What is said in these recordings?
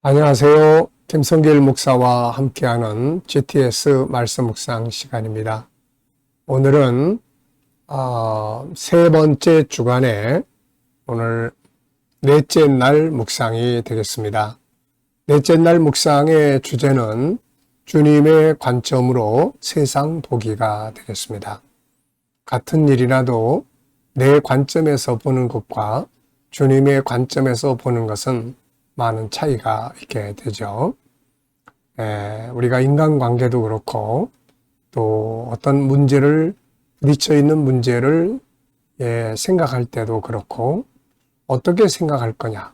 안녕하세요. 김성길 목사와 함께하는 GTS 말씀 묵상 시간입니다. 오늘은 세 번째 주간에 오늘 넷째 날 묵상이 되겠습니다. 넷째 날 묵상의 주제는 주님의 관점으로 세상 보기가 되겠습니다. 같은 일이라도 내 관점에서 보는 것과 주님의 관점에서 보는 것은 많은 차이가 있게 되죠. 우리가 인간관계도 그렇고 또 어떤 문제를 부딪혀 있는 문제를 생각할 때도 그렇고 어떻게 생각할 거냐,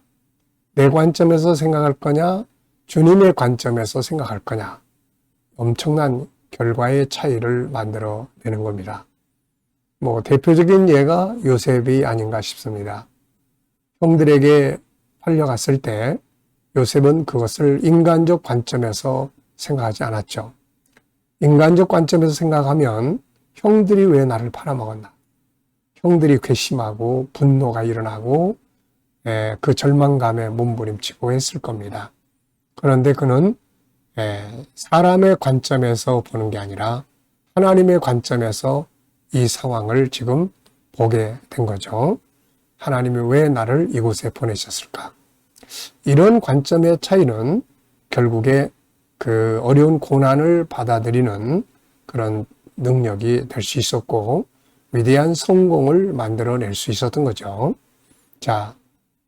내 관점에서 생각할 거냐, 주님의 관점에서 생각할 거냐, 엄청난 결과의 차이를 만들어내는 겁니다. 대표적인 예가 요셉이 아닌가 싶습니다. 형들에게 팔려갔을 때 요셉은 그것을 인간적 관점에서 생각하지 않았죠. 인간적 관점에서 생각하면 형들이 왜 나를 팔아먹었나? 형들이 괘씸하고 분노가 일어나고 그 절망감에 몸부림치고 했을 겁니다. 그런데 그는 사람의 관점에서 보는 게 아니라 하나님의 관점에서 이 상황을 지금 보게 된 거죠. 하나님이 왜 나를 이곳에 보내셨을까? 이런 관점의 차이는 결국에 그 어려운 고난을 받아들이는 그런 능력이 될 수 있었고 위대한 성공을 만들어낼 수 있었던 거죠. 자,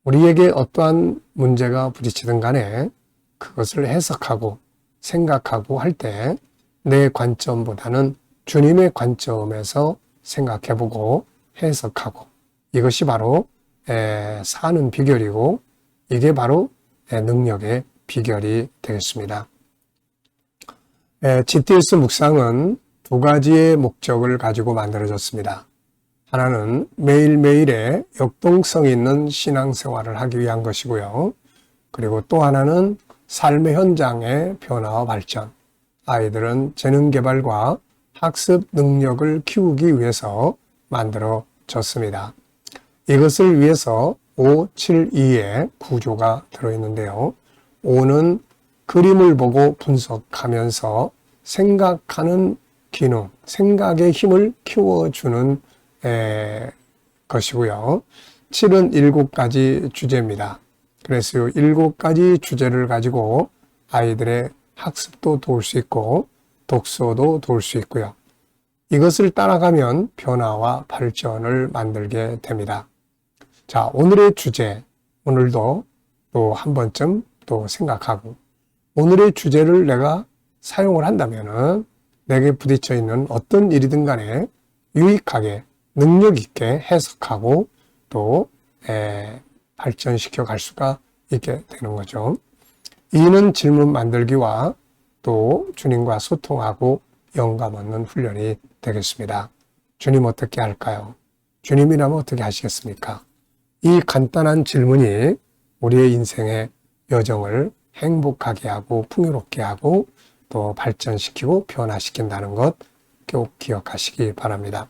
우리에게 어떠한 문제가 부딪히든 간에 그것을 해석하고 생각하고 할 때 내 관점보다는 주님의 관점에서 생각해보고 해석하고 이것이 바로 사는 비결이고 이게 바로 능력의 비결이 되겠습니다. GTS 묵상은 두 가지의 목적을 가지고 만들어졌습니다. 하나는 매일매일의 역동성 있는 신앙생활을 하기 위한 것이고요. 그리고 또 하나는 삶의 현장의 변화와 발전, 아이들은 재능 개발과 학습 능력을 키우기 위해서 만들어졌습니다. 이것을 위해서 572의 구조가 들어있는데요. 5는 그림을 보고 분석하면서 생각하는 기능, 생각의 힘을 키워주는 것이고요. 7은 7가지 주제입니다. 그래서 7가지 주제를 가지고 아이들의 학습도 도울 수 있고 독서도 도울 수 있고요. 이것을 따라가면 변화와 발전을 만들게 됩니다. 자, 오늘의 주제, 오늘도 또 한 번쯤 또 생각하고 오늘의 주제를 내가 사용을 한다면은 내게 부딪혀 있는 어떤 일이든 간에 유익하게 능력 있게 해석하고 또 발전시켜 갈 수가 있게 되는 거죠. 이는 질문 만들기와 또 주님과 소통하고 영감 얻는 훈련이 되겠습니다. 주님 어떻게 할까요? 주님이라면 어떻게 하시겠습니까? 이 간단한 질문이 우리의 인생의 여정을 행복하게 하고 풍요롭게 하고 또 발전시키고 변화시킨다는 것 꼭 기억하시기 바랍니다.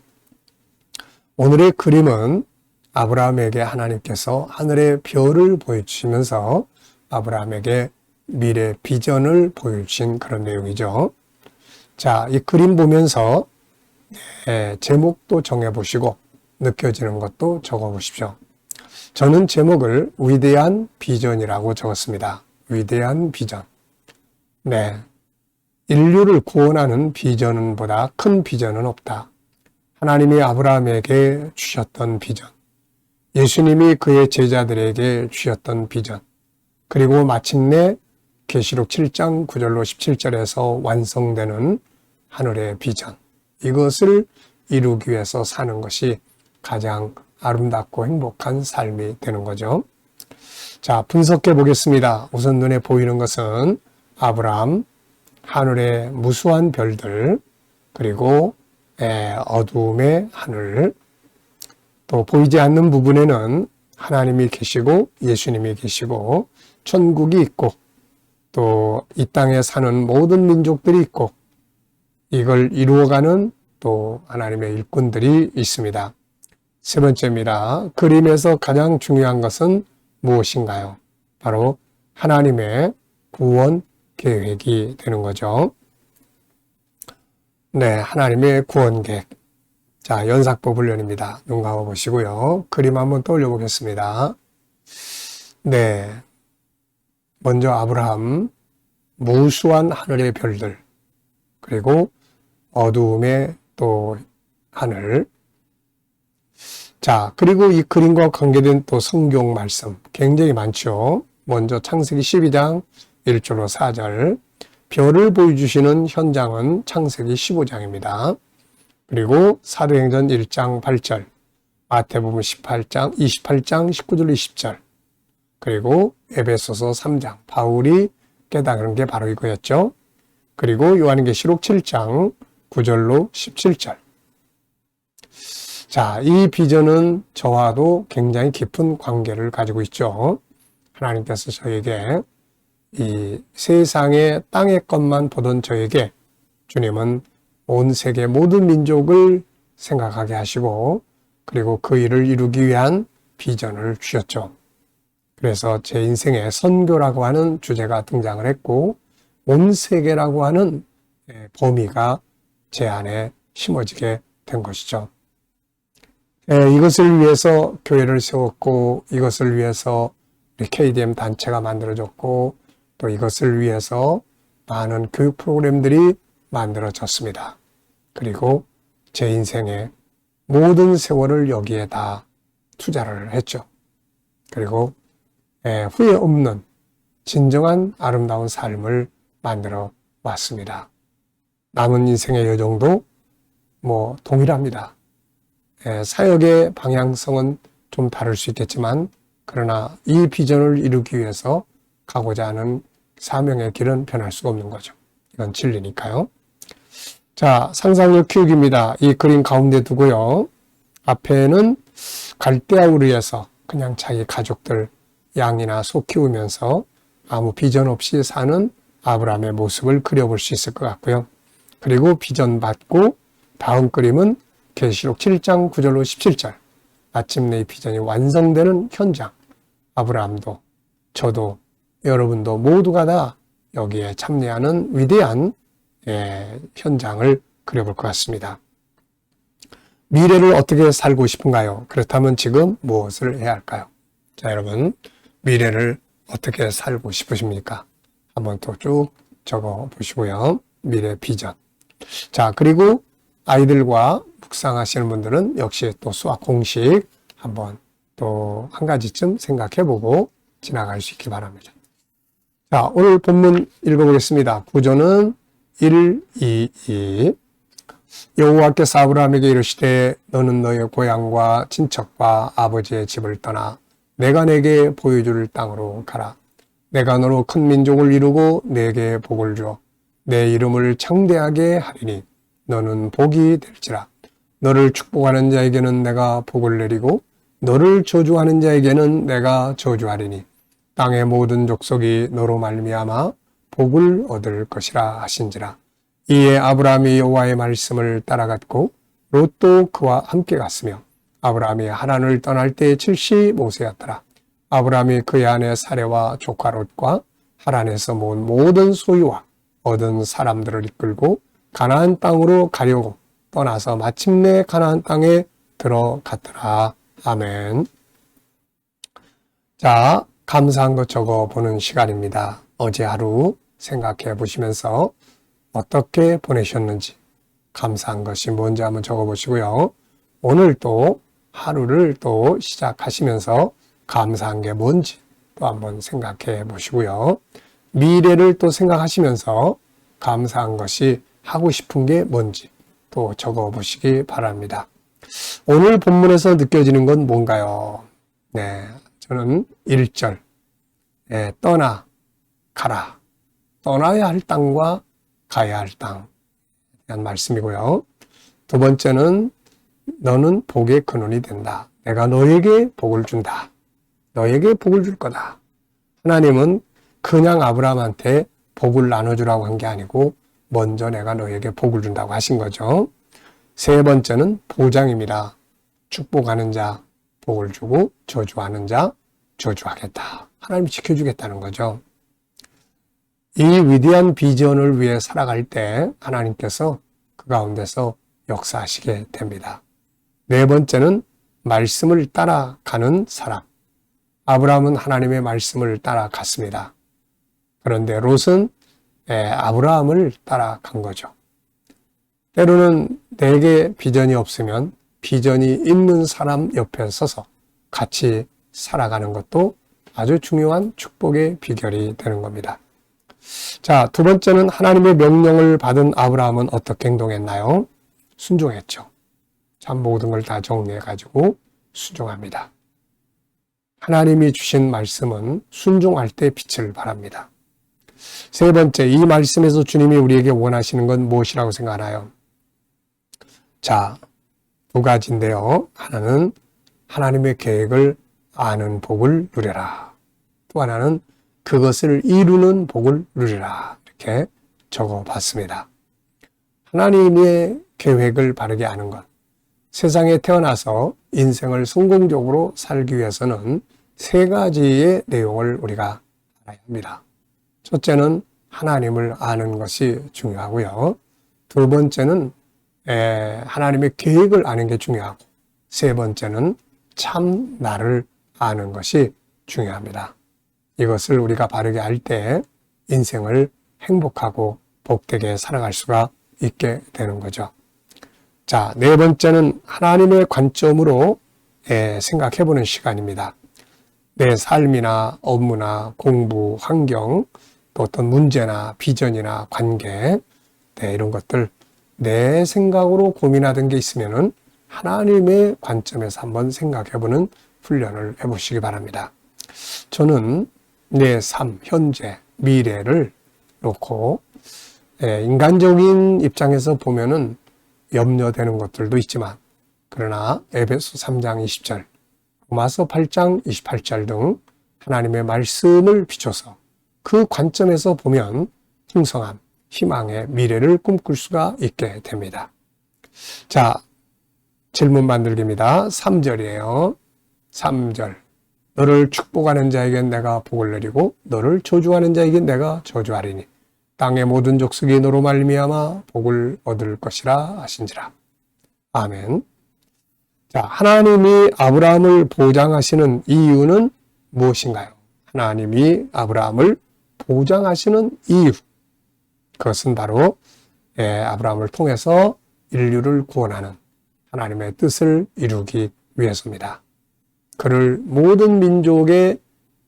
오늘의 그림은 아브라함에게 하나님께서 하늘의 별을 보여주시면서 아브라함에게 미래 비전을 보여주신 그런 내용이죠. 자, 이 그림 보면서 제목도 정해보시고 느껴지는 것도 적어보십시오. 저는 제목을 위대한 비전이라고 적었습니다. 위대한 비전. 인류를 구원하는 비전보다 큰 비전은 없다. 하나님이 아브라함에게 주셨던 비전, 예수님이 그의 제자들에게 주셨던 비전, 그리고 마침내 계시록 7장 9절로 17절에서 완성되는 하늘의 비전, 이것을 이루기 위해서 사는 것이 가장 아름답고 행복한 삶이 되는 거죠. 자, 분석해 보겠습니다. 우선 눈에 보이는 것은 아브라함, 하늘의 무수한 별들, 그리고 어두움의 하늘, 또 보이지 않는 부분에는 하나님이 계시고 예수님이 계시고 천국이 있고 또 이 땅에 사는 모든 민족들이 있고 이걸 이루어가는 또 하나님의 일꾼들이 있습니다. 세 번째입니다. 그림에서 가장 중요한 것은 무엇인가요? 바로 하나님의 구원 계획이 되는 거죠. 네, 하나님의 구원 계획. 자, 연삭부 훈련입니다. 눈 감아 보시고요. 그림 한번 떠올려 보겠습니다. 네, 먼저 아브라함, 무수한 하늘의 별들, 그리고 어두움의 또 하늘. 자, 그리고 이 그림과 관계된 또 성경 말씀 굉장히 많죠. 먼저 창세기 12장 1절로 4절, 별을 보여주시는 현장은 창세기 15장입니다. 그리고 사도행전 1장 8절, 마태복음 28장 19절 20절, 그리고 에베소서 3장, 바울이 깨달은 게 바로 이거였죠. 그리고 요한계시록 7장 9절로 17절. 자, 이 비전은 저와도 굉장히 깊은 관계를 가지고 있죠. 하나님께서 저에게 이 세상의 땅의 것만 보던 저에게 주님은 온 세계 모든 민족을 생각하게 하시고 그리고 그 일을 이루기 위한 비전을 주셨죠. 그래서 제 인생에 선교라고 하는 주제가 등장을 했고 온 세계라고 하는 범위가 제 안에 심어지게 된 것이죠. 이것을 위해서 교회를 세웠고 이것을 위해서 우리 KDM 단체가 만들어졌고 또 이것을 위해서 많은 교육 프로그램들이 만들어졌습니다. 그리고 제 인생의 모든 세월을 여기에 다 투자를 했죠. 그리고 후회 없는 진정한 아름다운 삶을 만들어 왔습니다. 남은 인생의 여정도 동일합니다. 사역의 방향성은 좀 다를 수 있겠지만 그러나 이 비전을 이루기 위해서 가고자 하는 사명의 길은 변할 수가 없는 거죠. 이건 진리니까요. 자, 상상력 키우기입니다. 이 그림 가운데 두고요. 앞에는 갈대아우르에서 그냥 자기 가족들 양이나 소 키우면서 아무 비전 없이 사는 아브라함의 모습을 그려볼 수 있을 것 같고요. 그리고 비전 받고 다음 그림은 계시록 7장 9절로 17절. 마침내 이 비전이 완성되는 현장. 아브라함도 저도 여러분도 모두가 다 여기에 참여하는 위대한 현장을 그려볼 것 같습니다. 미래를 어떻게 살고 싶은가요? 그렇다면 지금 무엇을 해야 할까요? 자, 여러분 미래를 어떻게 살고 싶으십니까? 한번 또 쭉 적어 보시고요. 미래 비전. 자, 그리고 아이들과 묵상하시는 분들은 역시 또 수학 공식 한번 또 한 가지쯤 생각해 보고 지나갈 수 있기 바랍니다. 자, 오늘 본문 읽어보겠습니다. 구조는 1, 2, 2. 여호와께서 아브라함에게 이르시되 너는 너의 고향과 친척과 아버지의 집을 떠나 내가 내게 보여줄 땅으로 가라. 내가 너로 큰 민족을 이루고 내게 복을 주어 내 이름을 창대하게 하리니 너는 복이 될지라. 너를 축복하는 자에게는 내가 복을 내리고 너를 저주하는 자에게는 내가 저주하리니 땅의 모든 족속이 너로 말미암아 복을 얻을 것이라 하신지라. 이에 아브라함이 여호와의 말씀을 따라갔고 롯도 그와 함께 갔으며 아브라함이 하란을 떠날 때 75세였더라. 아브라함이 그의 아내 사레와 조카 롯과 하란에서 모은 모든 소유와 얻은 사람들을 이끌고 가나안 땅으로 가려고 떠나서 마침내 가나안 땅에 들어갔더라. 아멘. 자, 감사한 것 적어보는 시간입니다. 어제 하루 생각해 보시면서 어떻게 보내셨는지 감사한 것이 뭔지 한번 적어보시고요. 오늘 또 하루를 또 시작하시면서 감사한 게 뭔지 또 한번 생각해 보시고요. 미래를 또 생각하시면서 감사한 것이 하고 싶은 게 뭔지 또 적어보시기 바랍니다. 오늘 본문에서 느껴지는 건 뭔가요? 네, 저는 1절 떠나 가라. 떠나야 할 땅과 가야 할 땅에 대한 말씀이고요. 두 번째는 너는 복의 근원이 된다. 내가 너에게 복을 준다. 너에게 복을 줄 거다. 하나님은 그냥 아브라함한테 복을 나눠주라고 한 게 아니고 먼저 내가 너에게 복을 준다고 하신 거죠. 세 번째는 보장입니다. 축복하는 자 복을 주고 저주하는 자 저주하겠다. 하나님이 지켜주겠다는 거죠. 이 위대한 비전을 위해 살아갈 때 하나님께서 그 가운데서 역사하시게 됩니다. 네 번째는 말씀을 따라가는 사람. 아브라함은 하나님의 말씀을 따라갔습니다. 그런데 롯은 아브라함을 따라간 거죠. 때로는 내게 비전이 없으면 비전이 있는 사람 옆에 서서 같이 살아가는 것도 아주 중요한 축복의 비결이 되는 겁니다. 자, 두 번째는 하나님의 명령을 받은 아브라함은 어떻게 행동했나요? 순종했죠. 참 모든 걸 다 정리해가지고 순종합니다. 하나님이 주신 말씀은 순종할 때 빛을 발합니다. 세 번째, 이 말씀에서 주님이 우리에게 원하시는 건 무엇이라고 생각하나요? 자, 두 가지인데요. 하나는 하나님의 계획을 아는 복을 누려라. 또 하나는 그것을 이루는 복을 누리라. 이렇게 적어봤습니다. 하나님의 계획을 바르게 아는 것. 세상에 태어나서 인생을 성공적으로 살기 위해서는 세 가지의 내용을 우리가 알아야 합니다. 첫째는 하나님을 아는 것이 중요하고요. 두 번째는 하나님의 계획을 아는 게 중요하고, 세 번째는 참 나를 아는 것이 중요합니다. 이것을 우리가 바르게 알 때 인생을 행복하고 복되게 살아갈 수가 있게 되는 거죠. 자, 네 번째는 하나님의 관점으로 생각해보는 시간입니다. 내 삶이나 업무나 공부, 환경, 또 어떤 문제나 비전이나 관계, 이런 것들 내 생각으로 고민하던 게 있으면은 하나님의 관점에서 한번 생각해보는 훈련을 해보시기 바랍니다. 저는 내 삶, 현재, 미래를 놓고 인간적인 입장에서 보면은 염려되는 것들도 있지만, 그러나 에베소 3장 20절, 로마서 8장 28절 등 하나님의 말씀을 비춰서 그 관점에서 보면 풍성한 희망의 미래를 꿈꿀 수가 있게 됩니다. 자, 질문 만들기입니다. 3절이에요. 3절. 너를 축복하는 자에겐 내가 복을 내리고 너를 저주하는 자에겐 내가 저주하리니 땅의 모든 족속이 너로 말미암아 복을 얻을 것이라 하신지라. 아멘. 자, 하나님이 아브라함을 보장하시는 이유는 무엇인가요? 하나님이 아브라함을 보장하시는 이유. 그것은 바로 아브라함을 통해서 인류를 구원하는 하나님의 뜻을 이루기 위해서입니다. 그를 모든 민족의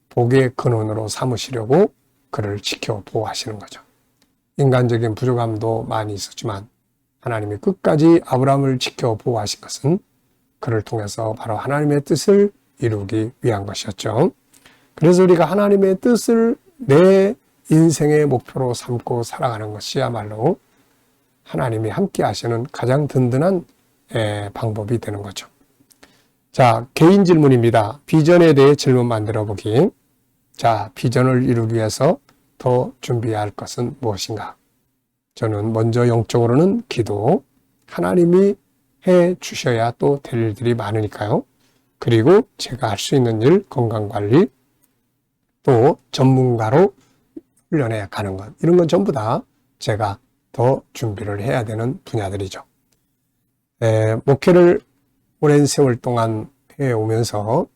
복의 근원으로 삼으시려고 그를 지켜 보호하시는 거죠. 인간적인 부족함도 많이 있었지만 하나님이 끝까지 아브라함을 지켜 보호하신 것은 그를 통해서 바로 하나님의 뜻을 이루기 위한 것이었죠. 그래서 우리가 하나님의 뜻을 내 인생의 목표로 삼고 살아가는 것이야말로 하나님이 함께 하시는 가장 든든한 방법이 되는 거죠. 자, 개인 질문입니다. 비전에 대해 질문 만들어 보기. 자, 비전을 이루기 위해서 더 준비해야 할 것은 무엇인가? 저는 먼저 영적으로는 기도, 하나님이 해 주셔야 또 될 일들이 많으니까요. 그리고 제가 할 수 있는 일, 건강관리, 또 전문가로 훈련해 가는 것. 이런 건 전부 다 제가 더 준비를 해야 되는 분야들이죠. 목회를 오랜 세월 동안 해오면서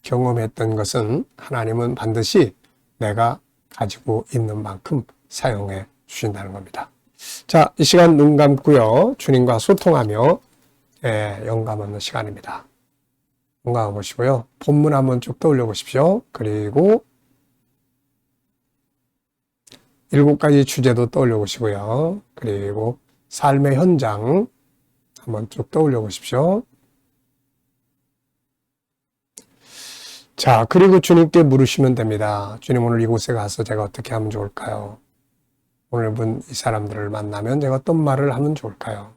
경험했던 것은 하나님은 반드시 내가 가지고 있는 만큼 사용해 주신다는 겁니다. 자, 이 시간 눈 감고요. 주님과 소통하며 영감 얻는 시간입니다. 눈 감아보시고요. 본문 한번 쭉 떠올려 보십시오. 그리고 7가지 주제도 떠올려 보시고요. 그리고 삶의 현장 한번 쭉 떠올려 보십시오. 자, 그리고 주님께 물으시면 됩니다. 주님, 오늘 이곳에 가서 제가 어떻게 하면 좋을까요? 오늘 본 이 사람들을 만나면 제가 어떤 말을 하면 좋을까요?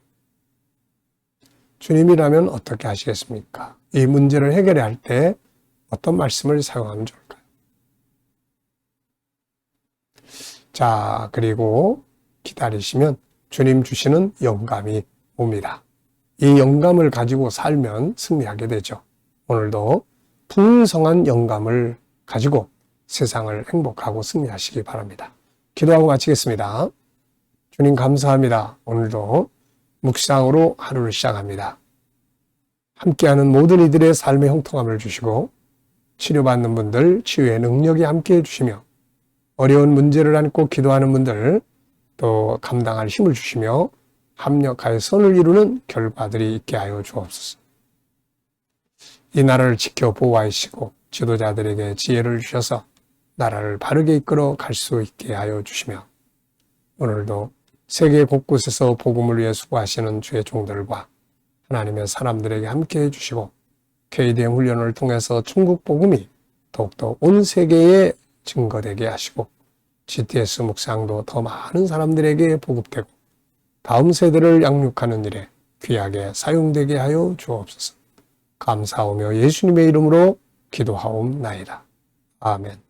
주님이라면 어떻게 하시겠습니까? 이 문제를 해결해야 할 때 어떤 말씀을 사용하면 좋을까요? 자, 그리고 기다리시면 주님 주시는 영감이 옵니다. 이 영감을 가지고 살면 승리하게 되죠. 오늘도 풍성한 영감을 가지고 세상을 행복하고 승리하시기 바랍니다. 기도하고 마치겠습니다. 주님 감사합니다. 오늘도 묵상으로 하루를 시작합니다. 함께하는 모든 이들의 삶의 형통함을 주시고 치료받는 분들 치유의 능력이 함께해 주시며 어려운 문제를 안고 기도하는 분들 또 감당할 힘을 주시며 합력하여 선을 이루는 결과들이 있게 하여 주옵소서. 이 나라를 지켜 보호하시고 지도자들에게 지혜를 주셔서 나라를 바르게 이끌어 갈 수 있게 하여 주시며 오늘도 세계 곳곳에서 복음을 위해 수고하시는 주의 종들과 하나님의 사람들에게 함께해 주시고 KDM 훈련을 통해서 천국 복음이 더욱더 온 세계에 증거되게 하시고 GTS 묵상도 더 많은 사람들에게 보급되고 다음 세대를 양육하는 일에 귀하게 사용되게 하여 주옵소서. 감사하며 예수님의 이름으로 기도하옵나이다. 아멘.